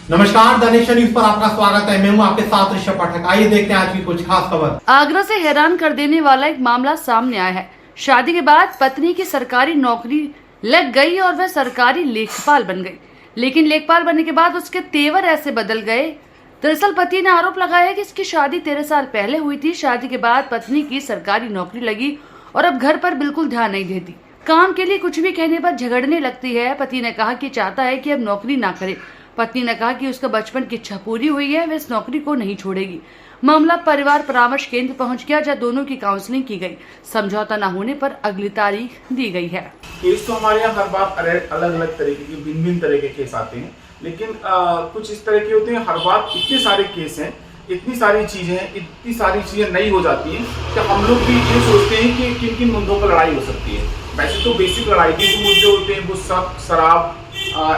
नमस्कार, the nation news पर आपका स्वागत है। मैं हूं आपके साथ ऋषभ पाठक। आइए देखते हैं आज की कुछ खास खबर। आगरा से हैरान कर देने वाला एक मामला सामने आया है। शादी के बाद पत्नी की सरकारी नौकरी लग गई और वह सरकारी लेखपाल बन गई, लेकिन लेखपाल बनने के बाद उसके तेवर ऐसे बदल गए। दरअसल पति ने आरोप लगाया है कि इसकी शादी 13 साल पहले हुई थी। शादी के बाद पत्नी की सरकारी नौकरी लगी और अब घर पर बिल्कुल ध्यान नहीं देती। काम के लिए कुछ भी कहने पर झगड़ने लगती है। पति ने कहा कि चाहता है कि अब नौकरी ना करे। पत्नी ने कहा कि उसका बचपन की इच्छा पूरी हुई है, वह इस नौकरी को नहीं छोड़ेगी। मामला परिवार परामर्श केंद्र पहुंच गया, जहां दोनों की काउंसलिंग की गई। समझौता न होने पर अगली तारीख दी गई है। केस तो हमारे यहाँ हर बार अलग अलग तरीके के भिन्न भिन्न तरह के केस आते हैं, लेकिन कुछ इस तरह के होते हैं। हर बार इतने सारे केस हैं, इतनी सारी चीजें हैं, इतनी सारी चीजें नई हो जाती हैं कि हम लोग भी ये सोचते हैं कि किन किन मुद्दों पर लड़ाई हो सकती है। वैसे तो बेसिक लड़ाई के जो मुद्दे होते हैं वो सब शराब,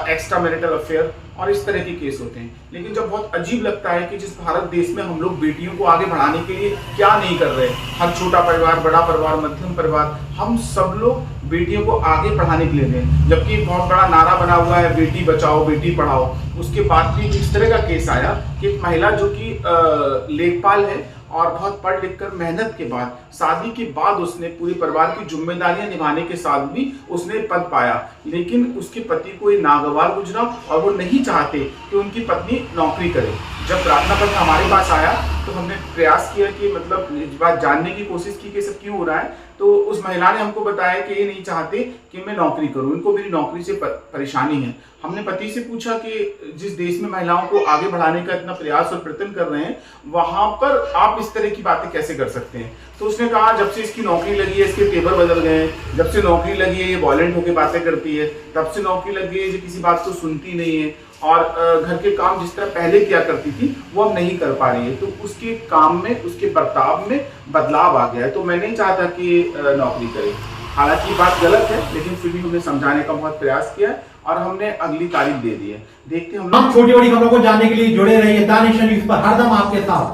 एक्स्ट्रा मैरिटल अफेयर और इस तरह के केस होते हैं। लेकिन जब बहुत अजीब लगता है कि जिस भारत देश में हम लोग बेटियों को आगे बढ़ाने के लिए क्या नहीं कर रहे, हर छोटा परिवार, बड़ा परिवार, मध्यम परिवार, हम सब लोग बेटियों को आगे बढ़ाने के लिए दें, जबकि बहुत बड़ा नारा बना हुआ है बेटी बचाओ बेटी पढ़ाओ। उसके बाद भी इस तरह का केस आया कि एक महिला जो कि लेखपाल है और बहुत पढ़ लिख कर मेहनत के बाद शादी के बाद उसने पूरे परिवार की जिम्मेदारियां निभाने के साथ भी उसने पद पाया, लेकिन उसके पति को ये नागवार गुजरा और वो नहीं चाहते कि उनकी पत्नी नौकरी करे। जब प्रार्थना पत्र हमारे पास आया तो हमने प्रयास किया कि मतलब इस बात जानने की कोशिश की कि सब क्यों हो रहा है। तो उस महिला ने हमको बताया कि ये नहीं चाहते कि मैं नौकरी करूं, इनको मेरी नौकरी से परेशानी है। हमने पति से पूछा कि जिस देश में महिलाओं को आगे बढ़ाने का इतना प्रयास और प्रयत्न कर रहे हैं, वहां पर आप इस तरह की बातें कैसे कर सकते हैं। तो उसने कहा जब से इसकी नौकरी लगी है इसके तेवर बदल गए हैं, जब से नौकरी लगी है ये वॉयलेंट होकर बातें करती है, तब से नौकरी लगी है ये किसी बात को सुनती नहीं है और घर के काम जिस तरह पहले किया करती थी वो अब नहीं कर पा रही है। तो उसके काम में, उसके बर्ताव में बदलाव आ गया है। तो मैं नहीं चाहता कि नौकरी करे। हालांकि बात गलत है, लेकिन फिर भी हमने समझाने का बहुत प्रयास किया और हमने अगली तारीख दे दी है। देखते हैं हम छोटी बड़ी खबरों को जानने के लिए जुड़े रहिए द नेशन न्यूज पर, हरदम आपके साथ।